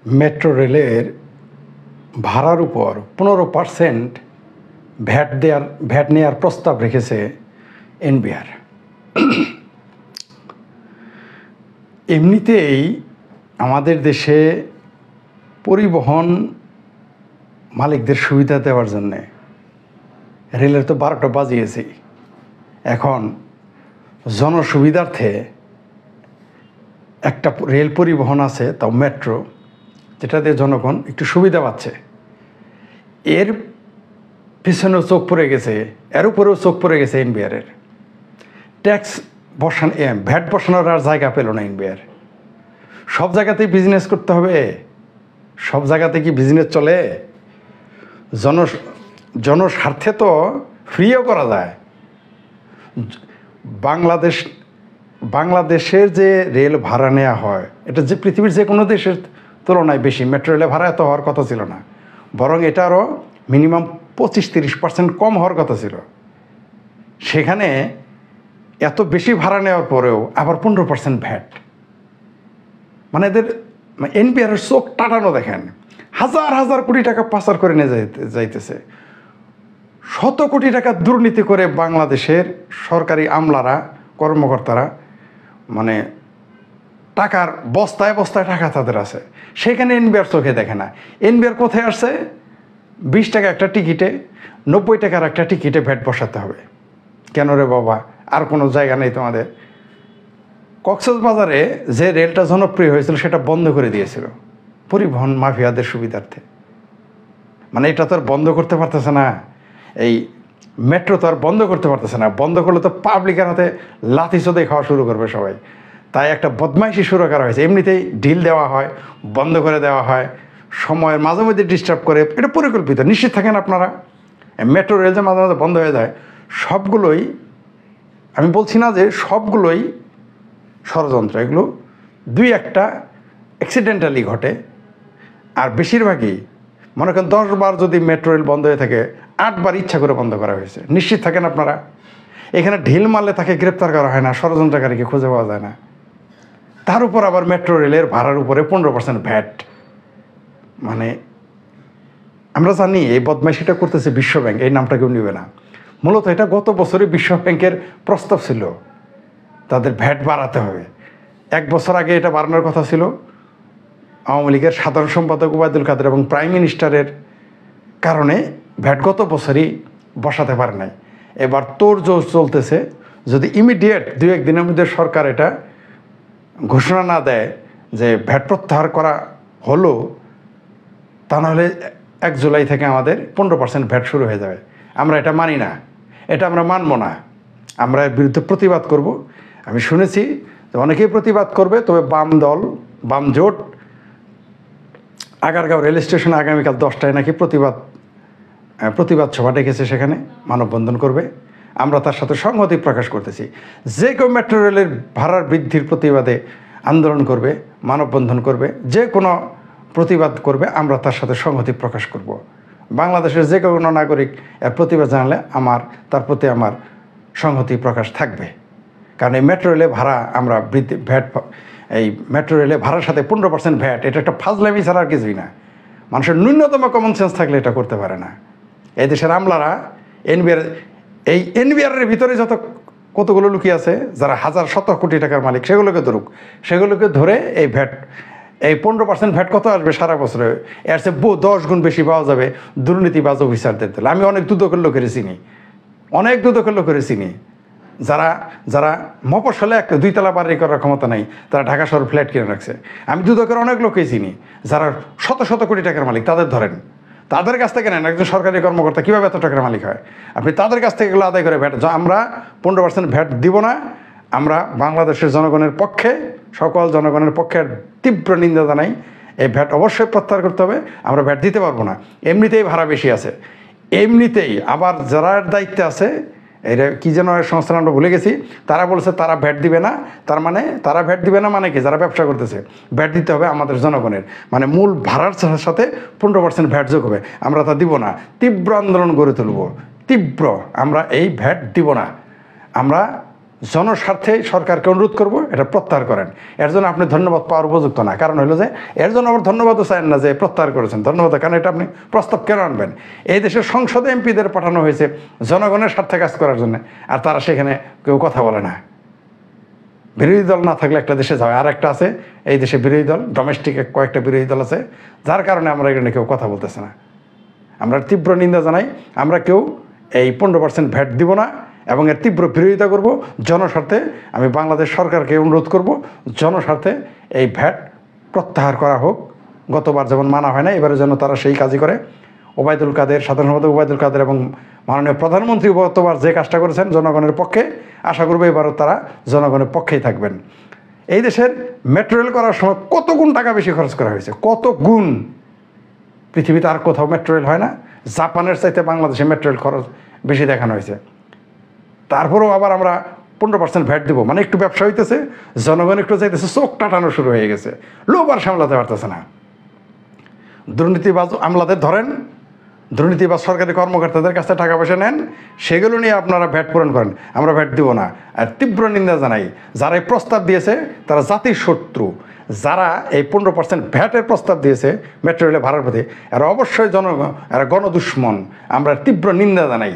Metro রেলের ভাড়ার উপর 15% ভ্যাট নেওয়ার প্রস্তাব রেখেছে এনবিআর। এমনিতেই আমাদের দেশে পরিবহন মালিকদের সুবিধা দেওয়ার জন্যে রেলের তো 12টা বাজিয়েছি। এখন জনসুবিধার্থে একটা রেল পরিবহন আছে, তাও মেট্রো, যেটাতে জনগণ একটু সুবিধা পাচ্ছে। এর পিছনেও চোখ পড়ে গেছে, এর উপরেও চোখ পড়ে গেছে এনবিআরের। ট্যাক্স ভ্যাট বসানোর আর জায়গা পেল না এনবিআর। সব জায়গাতেই বিজনেস করতে হবে, সব জায়গাতে কি বিজনেস চলে? জনস্বার্থে তো ফ্রিও করা যায়। বাংলাদেশের যে রেল ভাড়া নেওয়া হয়, এটা যে পৃথিবীর যে কোনো দেশের তুলনায় বেশি। মেট্রো রেলে ভাড়া এত হওয়ার কথা ছিল না, বরং এটা আরও মিনিমাম 25-30% কম হওয়ার কথা ছিল। সেখানে এত বেশি ভাড়া নেওয়ার পরেও আবার 15% ভ্যাট। মানে এদের এনবিআরের চোখ টাটানো দেখেন। হাজার হাজার কোটি টাকা পাচার করে নিয়ে যাইতেছে। শত কোটি টাকা দুর্নীতি করে বাংলাদেশের সরকারি আমলারা, কর্মকর্তারা, মানে টাকার বস্তায় বস্তায় টাকা তাদের আছে। সেখানে এনবিআর চোখে দেখে না। এনবিআর কোথায় আসছে? 20 টাকা একটা টিকিটে, 90 টাকার একটা টিকিটে ভ্যাট বসাতে হবে। কেন রে বাবা? আর কোনো জায়গা নেই তোমাদের? কক্সবাজারে যে রেলটা জনপ্রিয় হয়েছিল সেটা বন্ধ করে দিয়েছিল পরিবহন মাফিয়াদের সুবিধার্থে। মানে এটা তো আর বন্ধ করতে পারতেছে না, এই মেট্রো তো আর বন্ধ করতে পারতেছে না। বন্ধ করলে তো পাবলিকের হাতে লাথি চোদে খাওয়া শুরু করবে সবাই। তাই একটা বদমাইশি শুরু করা হয়েছে। এমনিতেই ঢিল দেওয়া হয়, বন্ধ করে দেওয়া হয়, সময়ের মাঝে মধ্যে ডিস্টার্ব করে। এটা পরিকল্পিত। নিশ্চিত থাকেন আপনারা, মেট্রো রেল যে মাঝে মাঝে বন্ধ হয়ে যায়, সবগুলোই, আমি বলছি না যে সবগুলোই ষড়যন্ত্র। এগুলো 2-1টা অ্যাক্সিডেন্টালি ঘটে, আর বেশিরভাগই মনে করেন 10 বার যদি মেট্রো রেল বন্ধ হয়ে থাকে, 8 বার ইচ্ছা করে বন্ধ করা হয়েছে। নিশ্চিত থাকেন আপনারা, এখানে ঢিল মারলে তাকে গ্রেপ্তার করা হয় না, ষড়যন্ত্রকারীকে খুঁজে পাওয়া যায় না। তার উপর আবার মেট্রো রেলের ভাড়ার উপরে 15% ভ্যাট। মানে আমরা জানি এই বদমাইশিটা করতেছে বিশ্বব্যাংক, এই নামটা কেউ নেবে না। মূলত এটা গত বছরে বিশ্বব্যাংকের প্রস্তাব ছিল, তাদের ভ্যাট বাড়াতে হবে। 1 বছর আগে এটা বাড়ানোর কথা ছিল। আওয়ামী লীগের সাধারণ সম্পাদক ওবায়দুল কাদের এবং প্রাইম মিনিস্টারের কারণে ভ্যাট গত বছরই বসাতে পারে নাই। এবার তোড়জোড় চলতেছে, যদি ইমিডিয়েট 2-1 দিনের মধ্যে সরকার এটা ঘোষণা না দেয় যে ভ্যাট প্রত্যাহার করা হলো, তা নাহলে 1 জুলাই থেকে আমাদের 15% ভ্যাট শুরু হয়ে যাবে। আমরা এটা মানি না, এটা আমরা মানব না। আমরা এর বিরুদ্ধে প্রতিবাদ করব। আমি শুনেছি যে অনেকেই প্রতিবাদ করবে, তবে বাম দল, বাম জোট আগারগাঁও রেল স্টেশনে আগামীকাল 10টায় নাকি প্রতিবাদ সভা ডেকেছে, সেখানে মানববন্ধন করবে। আমরা তার সাথে সংহতি প্রকাশ করতেছি। যে কেউ মেট্রো রেলের ভাড়ার বৃদ্ধির প্রতিবাদে আন্দোলন করবে, মানববন্ধন করবে, যে কোনো প্রতিবাদ করবে, আমরা তার সাথে সংহতি প্রকাশ করব। বাংলাদেশের যে কোনো নাগরিক এর প্রতিবাদ জানালে তার প্রতি আমার সংহতি প্রকাশ থাকবে। কারণ এই মেট্রো রেলে ভাড়া আমরা এই মেট্রো রেলে ভাড়ার সাথে 15% ভ্যাট, এটা একটা ফাজলামি ছাড়া আর কিছুই না। মানুষের ন্যূনতম কমন সেন্স থাকলে এটা করতে পারে না। এই দেশের আমলারা এনবিআরের ভিতরে কতগুলো লুকিয়ে আছে, যারা হাজার শত কোটি টাকার মালিক, সেগুলোকে ধরুক। সেগুলোকে ধরে এই 15% ভ্যাট কত আসবে সারা বছরে, এর চেয়ে 10 গুণ বেশি পাওয়া যাবে দুর্নীতিবাজ অফিসারদের দিলে। আমি অনেক দুদকের লোকের চিনি, যারা মফস্বলে একটা 2 তলা বাড়ি করার ক্ষমতা নাই, তারা ঢাকা শহর ফ্ল্যাট কিনে রাখছে। আমি দুদকের অনেক লোকই চিনি যারা শত শত কোটি টাকার মালিক। তাদের ধরেন, তাদের কাছ থেকে নেন। একজন সরকারি কর্মকর্তা কীভাবে এত টাকার মালিক হয়? আপনি তাদের কাছ থেকে এগুলো আদায় করে ভ্যাট। আমরা 15% ভ্যাট দিব না। আমরা বাংলাদেশের জনগণের পক্ষে, সকল জনগণের পক্ষে তীব্র নিন্দা জানাই। এই ভ্যাট অবশ্যই প্রত্যাহার করতে হবে। আমরা ভ্যাট দিতে পারবো না। এমনিতেই ভাড়া বেশি আছে, এমনিতেই। আবার যারা দায়িত্বে আছে, এটা কী যেন সংস্থান আমরা ভুলে গেছি, তারা বলছে তারা ভ্যাট দিবে না। তার মানে তারা ভ্যাট দিবে না মানে কি? যারা ব্যবসা করতেছে। ভ্যাট দিতে হবে আমাদের জনগণের, মানে মূল ভাড়ার সাথে 15% ভ্যাট যোগ হবে। আমরা তা দিব না। তীব্র আন্দোলন গড়ে তুলব, তীব্র। আমরা এই ভ্যাট দিব না। আমরা জনস্বার্থে সরকারকে অনুরোধ করব এটা প্রত্যাহার করেন। এর জন্য আপনি ধন্যবাদ পাওয়ার উপযুক্ত না, কারণ হলো যে এর জন্য আবার ধন্যবাদও চান না যে প্রত্যাহার করেছেন, ধন্যবাদ, কারণ এটা আপনি প্রস্তাব কেন আনবেন? এই দেশের সংসদে এমপিদের পাঠানো হয়েছে জনগণের স্বার্থে কাজ করার জন্য, আর তারা সেখানে কেউ কথা বলে না। বিরোধী দল না থাকলে একটা দেশে যাবে, আর একটা আছে এই দেশে বিরোধী দল, ডোমেস্টিক কয়েকটা বিরোধী দল আছে, যার কারণে আমরা এখানে কেউ কথা বলতেছে না। আমরা তীব্র নিন্দা জানাই, আমরা কেউ এই 15% ভ্যাট দিব না এবং এর তীব্র বিরোধিতা করব জনস্বার্থে। আমি বাংলাদেশ সরকারকে অনুরোধ করব জনস্বার্থে এই ভ্যাট প্রত্যাহার করা হোক। গতবার যেমন মানা হয় না, এবারে যেন তারা সেই কাজই করে। ওবায়দুল কাদের, সাধারণ সম্পাদক ওবায়দুল কাদের এবং মাননীয় প্রধানমন্ত্রী গতবার যে কাজটা করেছেন জনগণের পক্ষে, আশা করবো এবারও তারা জনগণের পক্ষেই থাকবেন। এই দেশের মেট্রো রেল করার সময় কত গুণ টাকা বেশি খরচ করা হয়েছে, কত গুণ। পৃথিবীতে আর কোথাও মেট্রো রেল হয় না, জাপানের চাইতে বাংলাদেশে মেট্রো রেল খরচ বেশি দেখানো হয়েছে। তারপরেও আবার আমরা 15% ভ্যাট দেবো, মানে একটু ব্যবসা হইতেছে, জনগণ একটু চাইতেছে, চোখ টাটানো শুরু হয়ে গেছে, লোভ আর সামলাতে পারতেছে না। দুর্নীতিবাজ আমলাদের ধরেন, দুর্নীতিবাজ সরকারি কর্মকর্তাদের কাছে টাকা পয়সা নেন, সেগুলো নিয়ে আপনারা ভ্যাট পূরণ করেন, আমরা ভ্যাট দিব না। আর তীব্র নিন্দা জানাই যারা এই প্রস্তাব দিয়েছে তারা জাতির শত্রু। যারা এই 15% ভ্যাটের প্রস্তাব দিয়েছে মেট্রো রেলে ভাড়ার প্রতি, এরা অবশ্যই এরা গণদুশ্মন। আমরা তীব্র নিন্দা জানাই।